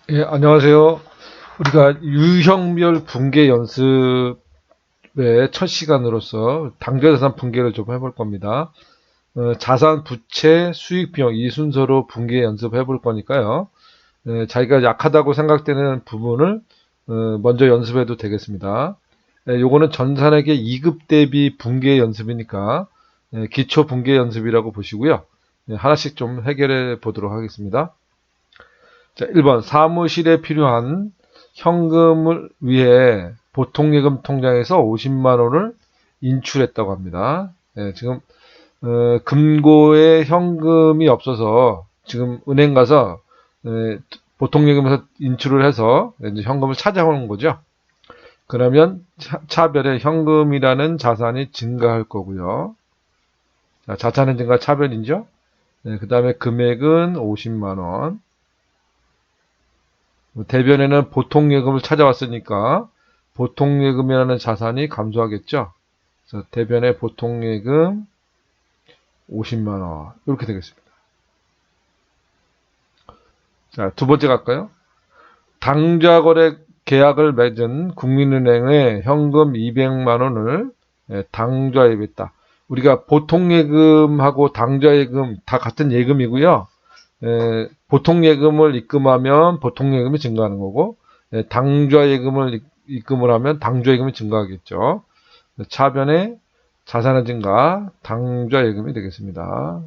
예, 안녕하세요. 우리가 유형별 분계 연습의 첫 시간으로서 당좌자산 분계를 좀 해볼 겁니다. 자산, 부채, 수익, 비용 이 순서로 분계 연습해 볼 거니까요. 자기가 약하다고 생각되는 부분을 먼저 연습해도 되겠습니다. 요거는 전산에게 2급 대비 분계 연습이니까 기초 분계 연습이라고 보시고요. 하나씩 좀 해결해 보도록 하겠습니다. 자, 1번 사무실에 필요한 현금을 위해 보통예금 통장에서 50만 원을 인출했다고 합니다. 지금 금고에 현금이 없어서 지금 은행 가서 보통예금에서 인출을 해서 이제 현금을 찾아오는 거죠. 그러면 차별에 현금이라는 자산이 증가할 거고요. 자, 자산의 증가 차별이죠. 그 다음에 금액은 50만 원. 대변에는 보통예금을 찾아왔으니까 보통예금이라는 자산이 감소하겠죠. 그래서 대변에 보통예금 50만 원 이렇게 되겠습니다. 자, 두 번째 갈까요? 당좌거래 계약을 맺은 국민은행에 현금 200만 원을 당좌예금했다. 우리가 보통예금하고 당좌예금 다 같은 예금이고요. 보통예금을 입금하면 보통예금이 증가하는 거고 당좌예금을 입금을 하면 당좌예금이 증가하겠죠. 차변에 자산의 증가, 당좌예금이 되겠습니다.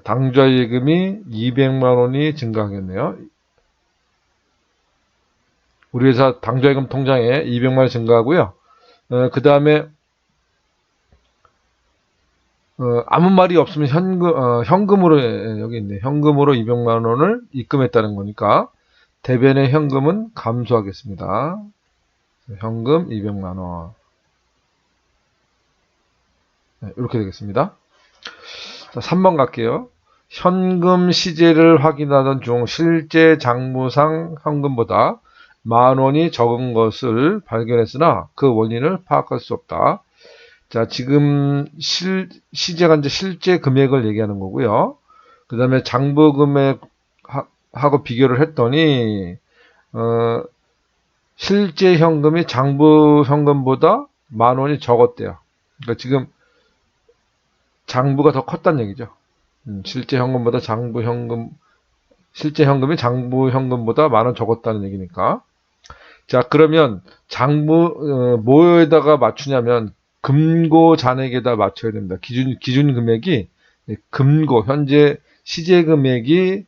당좌예금이 200만 원이 증가하겠네요. 우리 회사 당좌예금 통장에 200만 원이 증가하고요. 그 다음에 아무 말이 없으면 현금으로 여기 있네. 현금으로 200만 원을 입금했다는 거니까 대변의 현금은 감소하겠습니다. 현금 200만 원. 이렇게 되겠습니다. 자, 3번 갈게요. 현금 시제를 확인하던 중 실제 장부상 현금보다 만 원이 적은 것을 발견했으나 그 원인을 파악할 수 없다. 자, 지금 시제가 이제 실제 금액을 얘기하는 거고요. 그 다음에 장부 금액하고 비교를 했더니, 실제 현금이 장부 현금보다 만 원이 적었대요. 그러니까 지금 장부가 더 컸다는 얘기죠. 실제 현금보다 실제 현금이 장부 현금보다 만 원 적었다는 얘기니까. 자, 그러면 뭐에다가 맞추냐면, 금고 잔액에다 맞춰야 됩니다. 기준 금액이, 현재 시제 금액이,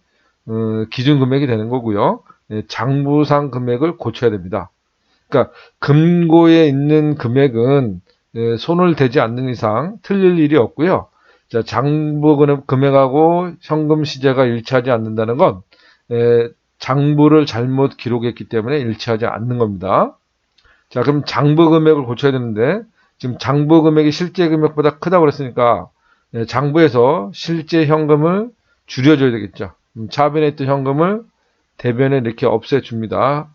기준 금액이 되는 거고요. 장부상 금액을 고쳐야 됩니다. 그러니까, 금고에 있는 금액은, 손을 대지 않는 이상 틀릴 일이 없고요. 자, 장부 금액하고 현금 시제가 일치하지 않는다는 건, 장부를 잘못 기록했기 때문에 일치하지 않는 겁니다. 자, 그럼 장부 금액을 고쳐야 되는데, 지금 장부 금액이 실제 금액보다 크다고 그랬으니까, 장부에서 실제 현금을 줄여줘야 되겠죠. 차변에 있던 현금을 대변에 이렇게 없애줍니다.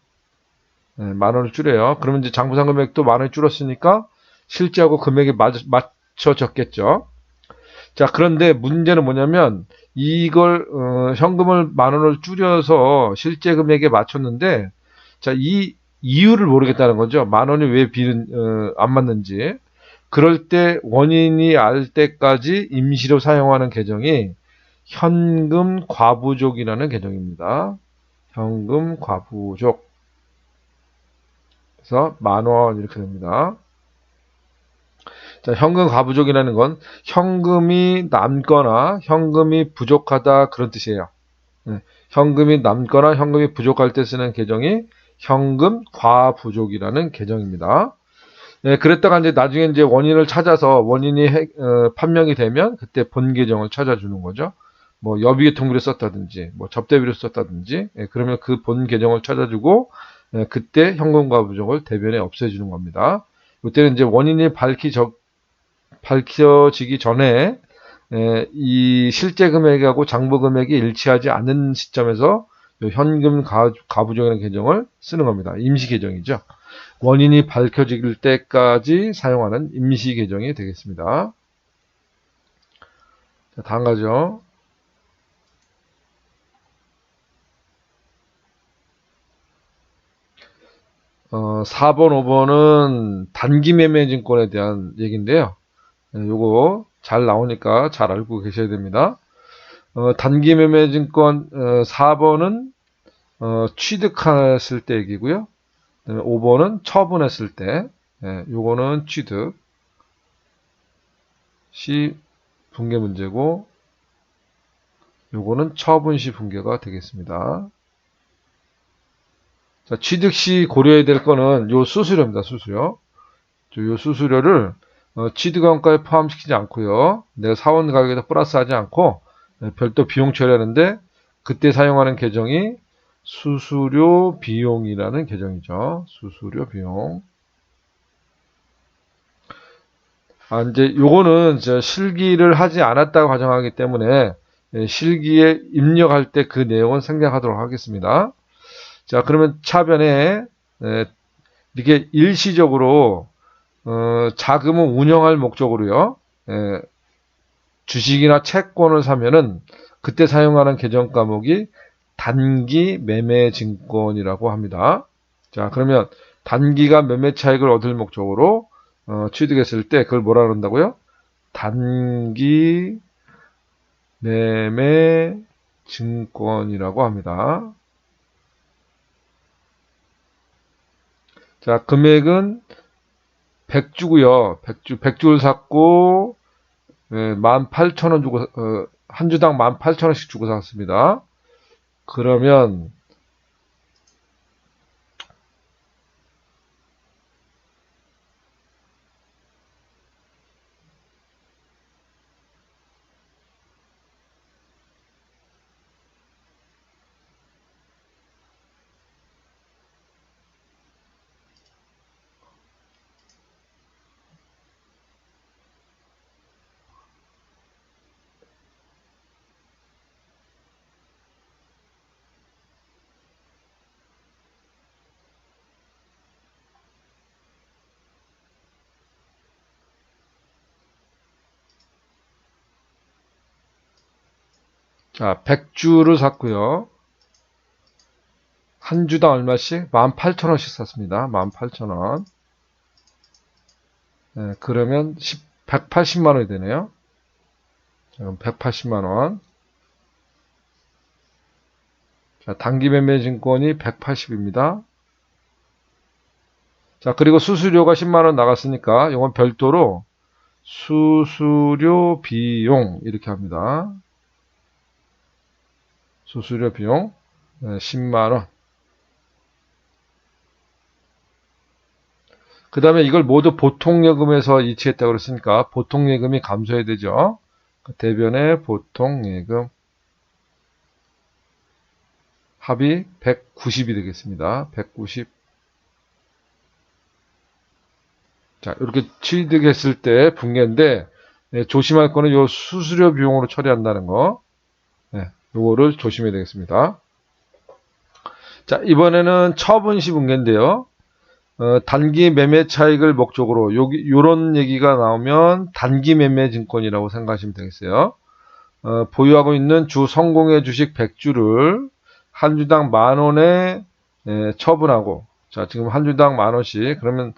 만 원을 줄여요. 그러면 이제 장부상 금액도 만 원이 줄었으니까 실제하고 금액이 맞춰졌겠죠. 자, 그런데 문제는 뭐냐면 이걸 현금을 만 원을 줄여서 실제 금액에 맞췄는데, 자, 이 이유를 모르겠다는 거죠. 만 원이 왜 안 맞는지. 그럴 때 원인이 알 때까지 임시로 사용하는 계정이 현금 과부족이라는 계정입니다. 현금 과부족. 그래서 만 원 이렇게 됩니다. 자, 현금 과부족이라는 건 현금이 남거나 현금이 부족하다 그런 뜻이에요. 현금이 남거나 현금이 부족할 때 쓰는 계정이 현금 과부족이라는 계정입니다. 그랬다가 이제 나중에 이제 원인을 찾아서 원인이 판명이 되면 그때 본 계정을 찾아주는 거죠. 뭐 여비계통비로 썼다든지, 뭐 접대비로 썼다든지, 그러면 그 본 계정을 찾아주고 그때 현금 과부족을 대변에 없애주는 겁니다. 이때는 이제 원인이 밝혀지기 전에 이 실제 금액하고 장부 금액이 일치하지 않는 시점에서 현금 가부족이라는 계정을 쓰는 겁니다. 임시 계정이죠. 원인이 밝혀질 때까지 사용하는 임시 계정이 되겠습니다. 자, 다음 가죠. 4번, 5번은 단기 매매 증권에 대한 얘기인데요. 요거 잘 나오니까 잘 알고 계셔야 됩니다. 단기 매매 증권 4번은 취득했을 때 얘기고요. 그다음에 5번은 처분했을 때, 요거는 취득 시 붕괴 문제고, 요거는 처분 시 붕괴가 되겠습니다. 자, 취득 시 고려해야 될 거는 요 수수료입니다. 수수료. 요 수수료를 취득원가에 포함시키지 않고요. 내가 사원 가격에다 플러스하지 않고 별도 비용 처리하는데, 그때 사용하는 계정이 수수료 비용이라는 계정이죠. 수수료 비용. 이제 요거는 실기를 하지 않았다고 가정하기 때문에 실기에 입력할 때 그 내용은 생략하도록 하겠습니다. 자, 그러면 차변에 이렇게 일시적으로 자금을 운영할 목적으로요. 주식이나 채권을 사면은 그때 사용하는 계정 과목이 단기 매매 증권이라고 합니다. 자, 그러면 단기가 매매 차익을 얻을 목적으로 취득했을 때 그걸 뭐라 그런다고요? 단기 매매 증권이라고 합니다. 자, 금액은 100주고요. 100주를 샀고 18,000원 주고 한 주당 18,000원씩 주고 샀습니다. 그러면 자, 100주를 샀고요. 한 주당 얼마씩? 18,000원씩 샀습니다. 18,000원. 그러면 180만 원이 되네요. 그럼 180만 원. 자, 단기 매매 증권이 180입니다. 자, 그리고 수수료가 10만 원 나갔으니까 이건 별도로 수수료 비용 이렇게 합니다. 수수료 비용 10만 원. 그 다음에 이걸 모두 보통예금에서 이체했다고 그랬으니까 보통예금이 감소해야 되죠. 대변의 보통예금 합이 190이 되겠습니다. 190. 자, 이렇게 취득했을 때 붕괴인데 조심할 거는 요 수수료 비용으로 처리한다는 거. 요거를 조심해야 되겠습니다. 자, 이번에는 처분시 붕괴인데요. 단기 매매 차익을 목적으로 요런 얘기가 나오면 단기 매매 증권이라고 생각하시면 되겠어요. 보유하고 있는 주 성공의 주식 100주를 한 주당 10,000원에 처분하고, 자, 지금 한 주당 10,000원씩, 그러면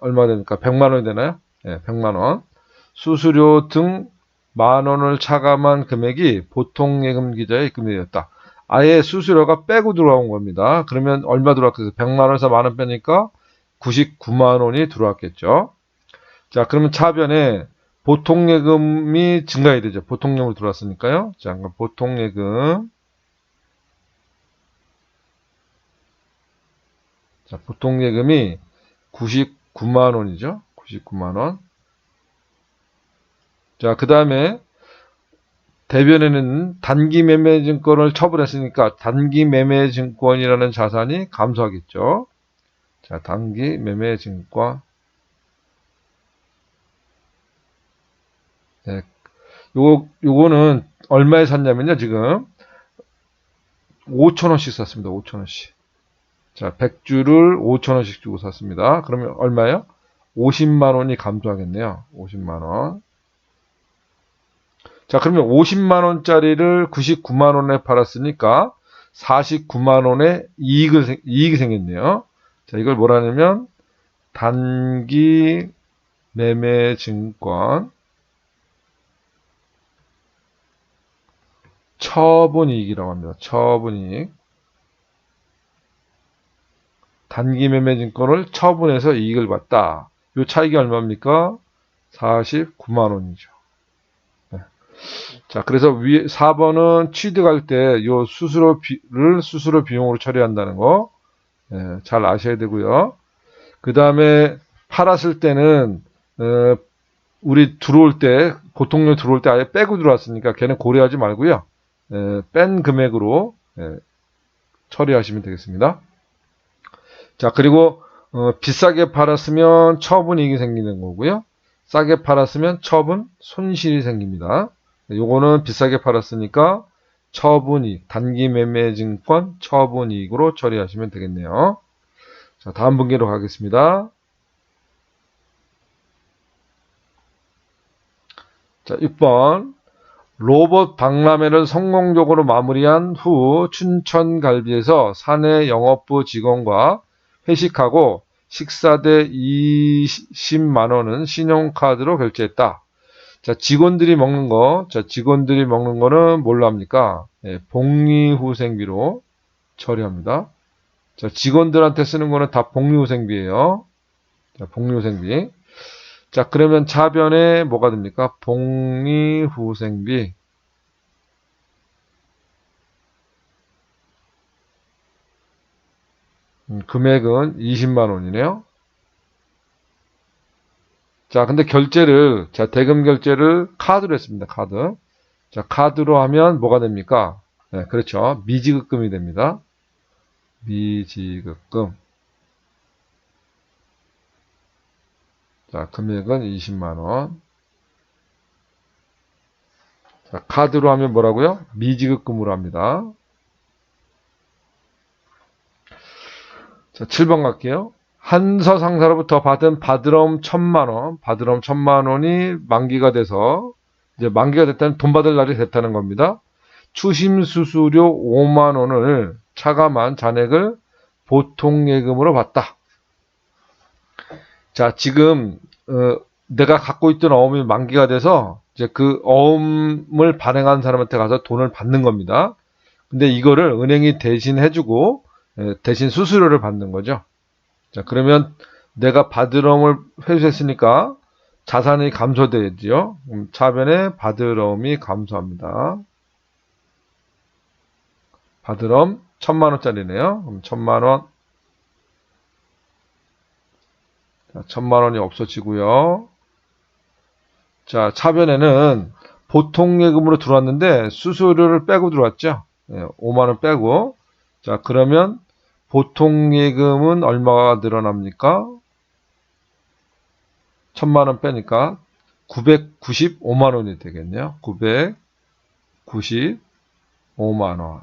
얼마 됩니까? 100만 원이 되나요? 100만 원. 수수료 등 10,000원을 차감한 금액이 보통예금 기자의 입금이 되었다. 아예 수수료가 빼고 들어온 겁니다. 그러면 얼마 들어왔겠어요? 100만 원에서 만원 빼니까 99만 원이 들어왔겠죠. 자, 그러면 차변에 보통예금이 증가해야 되죠. 보통예금으로 들어왔으니까요. 자, 그럼 보통예금. 자, 보통예금이 99만 원이죠. 99만 원. 자, 그 다음에 대변에는 단기 매매 증권을 처분했으니까 단기 매매 증권이라는 자산이 감소하겠죠. 자, 단기 매매 증권. 네. 요거는 얼마에 샀냐면요, 지금 5,000원씩 샀습니다. 5,000원씩. 자, 100주를 5,000원씩 주고 샀습니다. 그러면 얼마예요? 50만 원이 감소하겠네요. 50만 원. 자, 그러면 50만 원짜리를 99만 원에 팔았으니까 49만 원의 이익이 생겼네요. 자, 이걸 뭐라 하냐면 단기 매매 증권 처분이익이라고 합니다. 처분이익. 단기 매매 증권을 처분해서 이익을 봤다. 요 차익이 얼마입니까? 49만 원이죠. 네. 자, 그래서 4번은 취득할 때 요 수수료 비용으로 처리한다는 거, 잘 아셔야 되고요. 그 다음에 팔았을 때는, 우리 보통료 들어올 때 아예 빼고 들어왔으니까 걔는 고려하지 말고요. 뺀 금액으로, 처리하시면 되겠습니다. 자, 그리고 비싸게 팔았으면 처분이익이 생기는 거고요. 싸게 팔았으면 처분 손실이 생깁니다. 요거는 비싸게 팔았으니까 처분이익, 단기 매매 증권 처분이익으로 처리하시면 되겠네요. 자, 다음 분기로 가겠습니다. 자, 6번. 로봇 박람회를 성공적으로 마무리한 후 춘천갈비에서 사내 영업부 직원과 회식하고 식사대 20만 원은 신용카드로 결제했다. 자, 직원들이 먹는 거는 뭘로 합니까? 복리후생비로 처리합니다. 자, 직원들한테 쓰는 거는 다 복리후생비예요. 자, 복리후생비. 자, 그러면 차변에 뭐가 됩니까? 복리후생비. 금액은 20만 원이네요. 자, 근데 대금 결제를 카드로 했습니다. 카드. 자, 카드로 하면 뭐가 됩니까? 네, 그렇죠. 미지급금이 됩니다. 미지급금. 자, 금액은 20만 원. 자, 카드로 하면 뭐라고요? 미지급금으로 합니다. 자, 7번 갈게요. 한서 상사로부터 받은 바드럼 1000만 원이 만기가 돼서, 이제 만기가 됐다는 돈 받을 날이 됐다는 겁니다. 추심 수수료 5만 원을 차감한 잔액을 보통예금으로 받다. 자, 지금 내가 갖고 있던 어음이 만기가 돼서 이제 그 어음을 발행한 사람한테 가서 돈을 받는 겁니다. 근데 이거를 은행이 대신 해주고 대신 수수료를 받는 거죠. 자, 그러면 내가 바드럼을 회수했으니까 자산이 감소되지요. 차변에 바드럼이 감소합니다. 바드럼 1000만 원짜리네요. 그럼 1000만 원. 자, 1000만 원이 없어지고요. 자, 차변에는 보통예금으로 들어왔는데 수수료를 빼고 들어왔죠. 5만 원 빼고. 자, 그러면 보통예금은 얼마가 늘어납니까? 1000만 원 빼니까 995만 원이 되겠네요. 995만 원.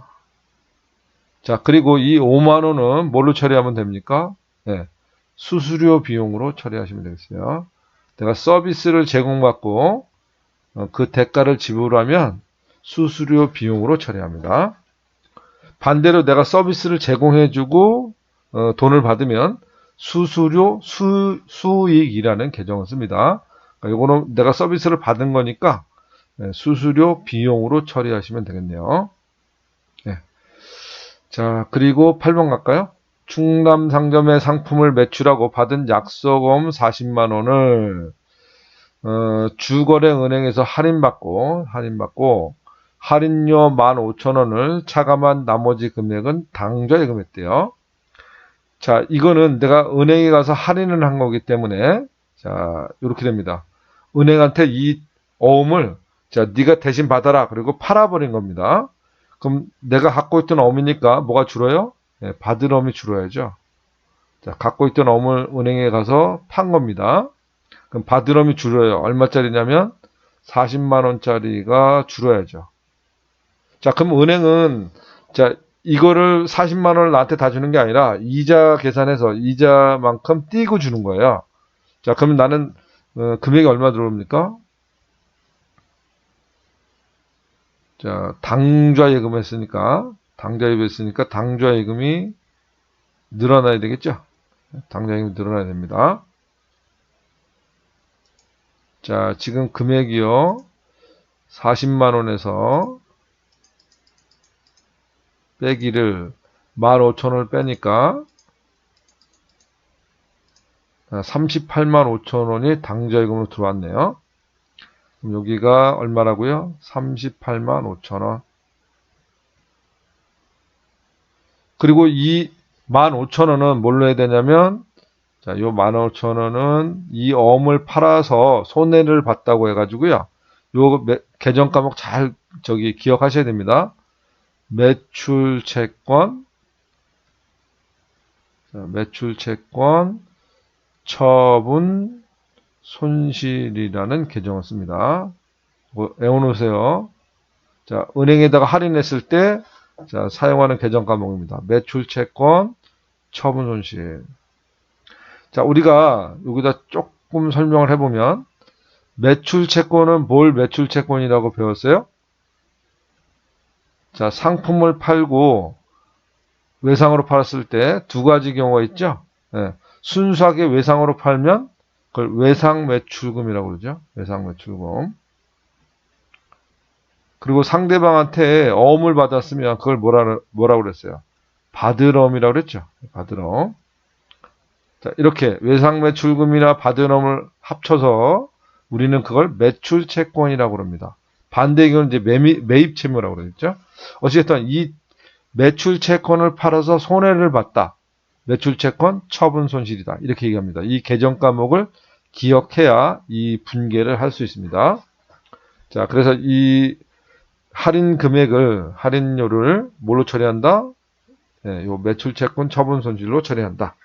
자, 그리고 이 5만 원은 뭘로 처리하면 됩니까? 수수료 비용으로 처리하시면 되겠어요. 내가 서비스를 제공받고 그 대가를 지불하면 수수료 비용으로 처리합니다. 반대로 내가 서비스를 제공해주고 돈을 받으면 수수료 수익이라는 계정을 씁니다. 그러니까 이거는 내가 서비스를 받은 거니까 수수료 비용으로 처리하시면 되겠네요. 자, 그리고 8번 갈까요? 충남 상점의 상품을 매출하고 받은 약속금 40만 원을 주거래은행에서 할인받고 할인료 15,000원을 차감한 나머지 금액은 당좌 예금했대요. 자, 이거는 내가 은행에 가서 할인을 한 거기 때문에 자, 이렇게 됩니다. 은행한테 이 어음을 자, 네가 대신 받아라. 그리고 팔아버린 겁니다. 그럼 내가 갖고 있던 어음이니까 뭐가 줄어요? 받을 어음이 줄어야죠. 자, 갖고 있던 어음을 은행에 가서 판 겁니다. 그럼 받을 어음이 줄어요. 얼마짜리냐면 40만 원짜리가 줄어야죠. 자, 그럼 은행은 자, 이거를 40만 원을 나한테 다 주는 게 아니라 이자 계산해서 이자만큼 띄고 주는 거예요. 자, 그러면 나는 금액이 얼마 들어옵니까? 자, 당좌 예금했으니까, 당좌 예금이 늘어나야 되겠죠? 당좌 예금이 늘어나야 됩니다. 자, 지금 금액이요. 40만원에서 빼기를 15,000원을 빼니까 38만 5천원이 당좌예금으로 들어왔네요. 그럼 여기가 얼마라고요? 38만 5천원. 그리고 이 15,000원은 뭘로 해야 되냐면, 자, 요 15,000원은 이 어음을 팔아서 손해를 봤다고 해가지고요. 요 계정 과목 잘 기억하셔야 됩니다. 매출채권, 처분, 손실이라는 계정을 씁니다. 외워놓으세요. 자, 은행에다가 할인했을 때, 자, 사용하는 계정 과목입니다. 매출채권, 처분, 손실. 자, 우리가 여기다 조금 설명을 해보면, 매출채권은 뭘 매출채권이라고 배웠어요? 자, 상품을 팔고 외상으로 팔았을 때 두 가지 경우가 있죠. 예, 순수하게 외상으로 팔면 그걸 외상매출금이라고 그러죠. 외상매출금. 그리고 상대방한테 어음을 받았으면 그걸 뭐라고 그랬어요? 받으럼이라고 그랬죠. 받으럼. 자, 이렇게 외상매출금이나 받으럼을 합쳐서 우리는 그걸 매출채권이라고 합니다. 반대의 경우는 이제 매입채무라고 그러겠죠. 어쨌든 이 매출채권을 팔아서 손해를 봤다. 매출채권 처분 손실이다. 이렇게 얘기합니다. 이 계정 과목을 기억해야 이 분계를 할 수 있습니다. 자, 그래서 이 할인료를 뭘로 처리한다? 네, 요 매출채권 처분 손실로 처리한다.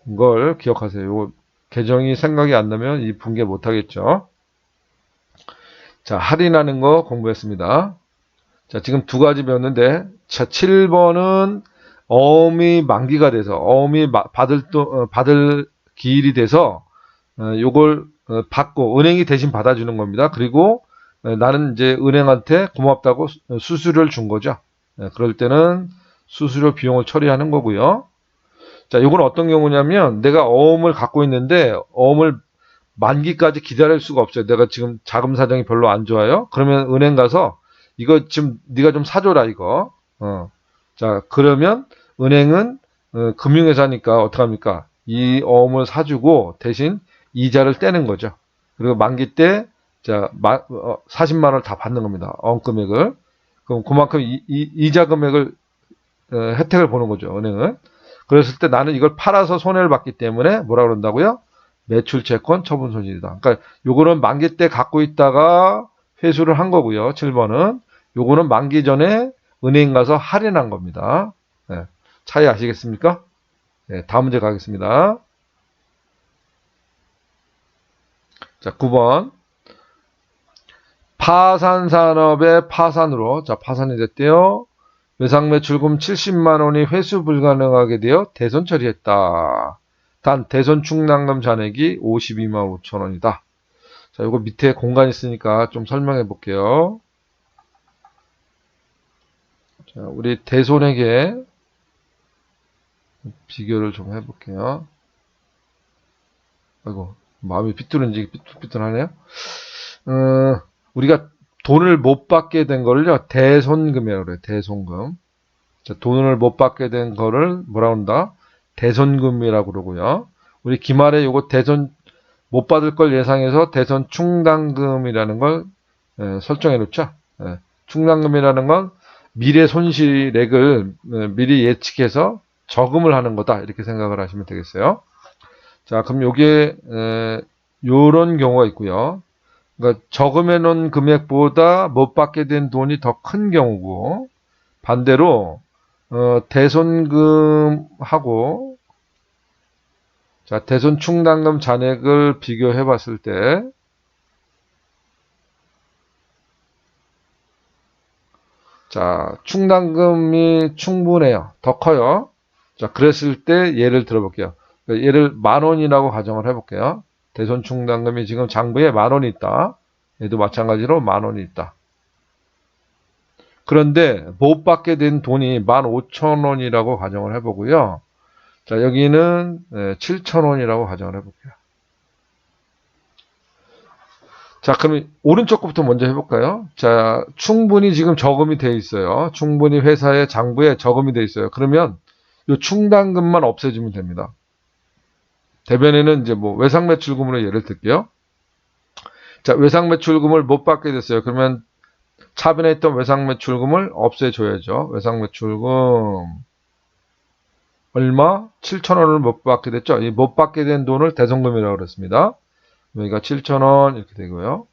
이걸 기억하세요. 요 계정이 생각이 안 나면 이 분계 못 하겠죠. 자, 할인하는 거 공부했습니다. 자, 지금 두 가지 배웠는데, 자, 7번은 어음이 만기가 돼서, 어음이 받을 기일이 돼서, 요걸 받고, 은행이 대신 받아주는 겁니다. 그리고 나는 이제 은행한테 고맙다고 수수료를 준 거죠. 그럴 때는 수수료 비용을 처리하는 거고요. 자, 요건 어떤 경우냐면, 내가 어음을 갖고 있는데, 어음을 만기까지 기다릴 수가 없어요. 내가 지금 자금 사정이 별로 안 좋아요. 그러면 은행 가서 이거 지금 네가 좀 사줘라 이거. 자, 그러면 은행은 금융회사니까 어떡합니까? 이 어음을 사주고 대신 이자를 떼는 거죠. 그리고 만기 때 자, 40만 원을 다 받는 겁니다. 어음 금액을. 그럼 그만큼 이자 금액을 혜택을 보는 거죠. 은행은. 그랬을 때 나는 이걸 팔아서 손해를 봤기 때문에 뭐라 그런다고요? 매출채권 처분 손실이다. 그러니까 요거는 만기 때 갖고 있다가 회수를 한 거고요. 7번은 요거는 만기 전에 은행 가서 할인한 겁니다. 네, 차이 아시겠습니까? 네, 다음 문제 가겠습니다. 자, 9번. 파산산업의 파산으로, 자, 파산이 됐대요. 외상매출금 70만 원이 회수 불가능하게 되어 대손 처리했다. 단 대손 충당금 잔액이 52만 5천 원이다. 자, 이거 밑에 공간 있으니까 좀 설명해 볼게요. 자, 우리 대손에게 비교를 좀 해볼게요. 아이고, 마음이 삐뚤은지 삐뚤삐뚤하네요. 우리가 돈을 못 받게 된 거를요, 대손금이라고 그래요. 대손금. 자, 돈을 못 받게 된 거를 뭐라 한다? 대손금이라고 그러고요. 우리 기말에 요거 대손 못 받을 걸 예상해서 대손 충당금이라는 걸 설정해 놓죠. 충당금이라는 건 미래 손실액을 미리 예측해서 저금을 하는 거다. 이렇게 생각을 하시면 되겠어요. 자, 그럼 요게 요런 경우가 있고요. 그러니까 저금해 놓은 금액보다 못 받게 된 돈이 더 큰 경우고, 반대로 대손금하고 자, 대손 충당금 잔액을 비교해 봤을 때 자, 충당금이 충분해요. 더 커요. 자, 그랬을 때 예를 들어볼게요. 얘를 10,000원이라고 가정을 해볼게요. 대손 충당금이 지금 장부에 10,000원이 있다. 얘도 마찬가지로 10,000원이 있다. 그런데 못 받게 된 돈이 15,000원이라고 가정을 해보고요. 자, 여기는 7,000원이라고 가정을 해볼게요. 자, 그럼 오른쪽 거부터 먼저 해볼까요? 자, 충분히 지금 저금이 돼 있어요. 충분히 회사의 장부에 저금이 돼 있어요. 그러면 이 충당금만 없애주면 됩니다. 대변에는 이제 뭐 외상매출금으로 예를 들게요. 자, 외상매출금을 못 받게 됐어요. 그러면 차변에 있던 외상매출금을 없애줘야죠. 외상매출금 얼마? 7,000원을 못 받게 됐죠. 이 못 받게 된 돈을 대손금이라고 그랬습니다. 여기가 7,000원 이렇게 되고요.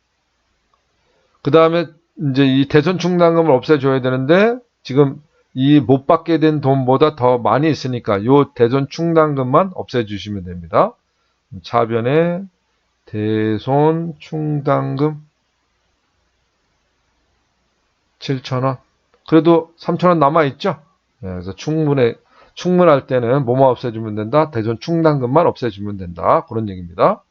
그 다음에 이제 이 대손 충당금을 없애줘야 되는데 지금 이 못 받게 된 돈보다 더 많이 있으니까 이 대손 충당금만 없애주시면 됩니다. 차변에 대손 충당금 7,000원. 그래도 3,000원 남아있죠? 네, 그래서 충분할 때는 뭐만 없애주면 된다? 대손 충당금만 없애주면 된다. 그런 얘기입니다.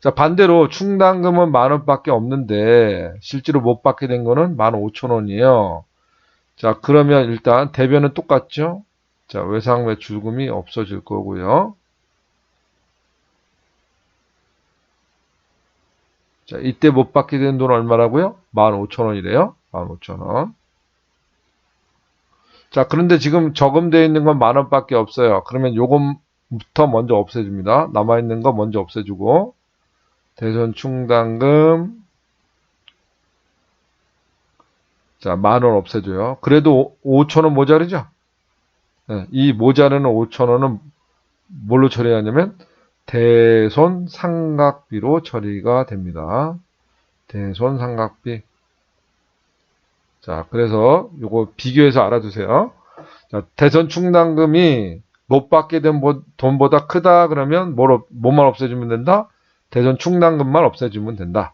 자, 반대로 충당금은 10,000원밖에 없는데 실제로 못 받게 된 거는 15,000원이에요. 자, 그러면 일단 대변은 똑같죠? 자, 외상매출금이 없어질 거고요. 자, 이때 못 받게 된 돈 얼마라고요? 15,000원이래요. 15,000원. 자, 그런데 지금 저금되어 있는 건 10,000원밖에 없어요. 그러면 요금부터 먼저 없애줍니다. 남아있는 거 먼저 없애주고 대손 충당금 자, 10,000원 없애줘요. 그래도 5,000원 모자르죠? 네, 이 모자르는 5,000원은 뭘로 처리하냐면 대손 상각비로 처리가 됩니다. 대손 상각비. 자, 그래서 요거 비교해서 알아두세요. 자, 대손 충당금이 못 받게 된 돈보다 크다 그러면 뭐만 없애주면 된다? 대손 충당금만 없애주면 된다.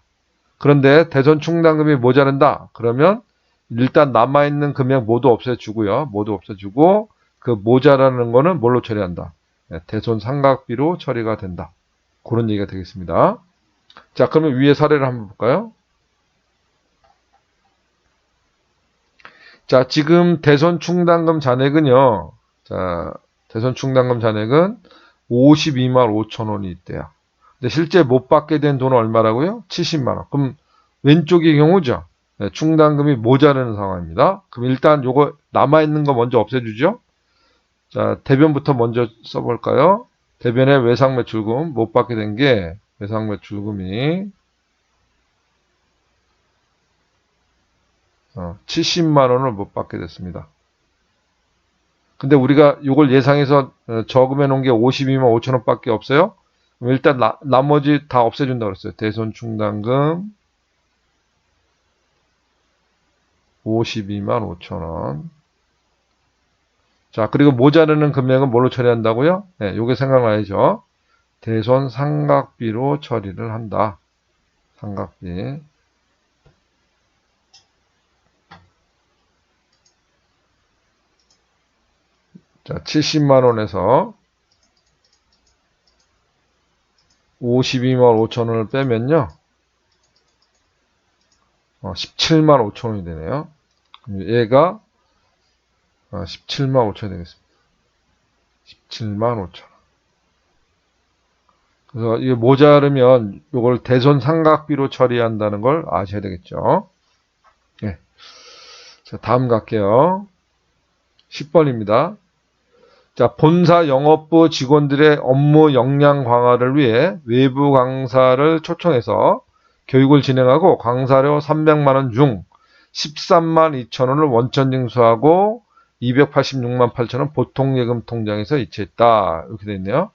그런데 대손 충당금이 모자란다. 그러면 일단 남아있는 금액 모두 없애주고요. 모두 없애주고 그 모자라는 거는 뭘로 처리한다? 대손 상각비로 처리가 된다. 그런 얘기가 되겠습니다. 자, 그러면 위에 사례를 한번 볼까요? 자, 지금 대손 충당금 잔액은요. 자, 대손 충당금 잔액은 52만 5천 원이 있대요. 근데 실제 못 받게 된 돈은 얼마라고요? 70만 원. 그럼 왼쪽의 경우죠. 네, 충당금이 모자라는 상황입니다. 그럼 일단 요거 남아있는 거 먼저 없애주죠. 자, 대변부터 먼저 써볼까요? 대변의 외상매출금 못 받게 된 게 외상매출금이 70만 원을 못 받게 됐습니다. 근데 우리가 이걸 예상해서 저금해 놓은 게 52만 5천 원밖에 없어요. 그럼 일단 나머지 다 없애준다고 그랬어요. 대손 충당금 52만 5천 원. 자, 그리고 모자르는 금액은 뭘로 처리한다고요? 네, 요게 생각나야죠. 대손 상각비로 처리를 한다. 상각비. 자, 70만 원에서 52만 5천 원을 빼면요. 17만 5천 원이 되네요. 얘가 17만 5천 원이 되겠습니다. 17만 5천 원. 그래서 이게 모자르면 이걸 대손 상각비로 처리한다는 걸 아셔야 되겠죠. 네. 자, 다음 갈게요. 10번입니다. 자, 본사 영업부 직원들의 업무 역량 강화를 위해 외부 강사를 초청해서 교육을 진행하고 강사료 300만 원 중 13만 2천 원을 원천 징수하고 286만 8천 원 보통예금 통장에서 이체했다. 이렇게 되어 있네요.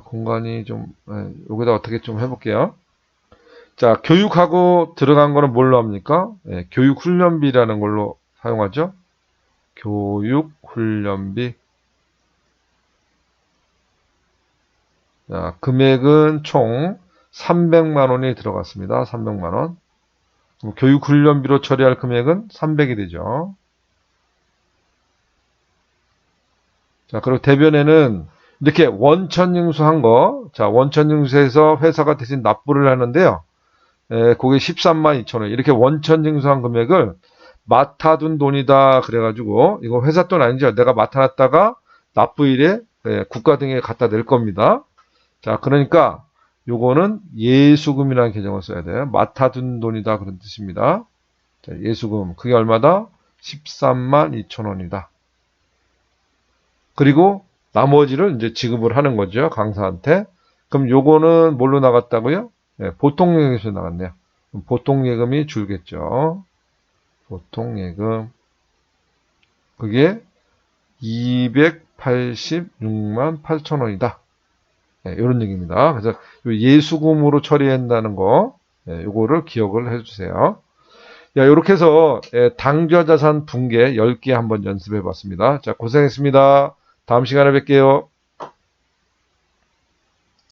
공간이 좀 여기다 어떻게 좀 해볼게요. 자, 교육하고 들어간 거는 뭘로 합니까? 교육훈련비라는 걸로 사용하죠. 교육훈련비. 자, 금액은 총 300만 원이 들어갔습니다. 300만 원. 교육훈련비로 처리할 금액은 300이 되죠. 자, 그리고 대변에는 이렇게 원천징수한 거, 자, 원천징수해서 회사가 대신 납부를 하는데요. 그게 13만 2천 원. 이렇게 원천징수한 금액을 맡아둔 돈이다 그래가지고 이거 회사 돈 아니죠. 내가 맡아놨다가 납부일에 국가 등에 갖다 낼 겁니다. 자, 그러니까 요거는 예수금이라는 계정을 써야 돼요. 맡아둔 돈이다 그런 뜻입니다. 자, 예수금 그게 얼마다? 13만 2천 원이다. 그리고 나머지를 이제 지급을 하는 거죠. 강사한테. 그럼 요거는 뭘로 나갔다고요? 보통예금에서 나갔네요. 보통예금이 줄겠죠. 보통예금. 그게 286만 8천 원이다. 이런 얘기입니다. 그래서 예수금으로 처리한다는 거, 요거를 기억을 해주세요. 이렇게 해서 당좌자산 붕괴 10개 한번 연습해 봤습니다. 자, 고생했습니다. 다음 시간에 뵐게요.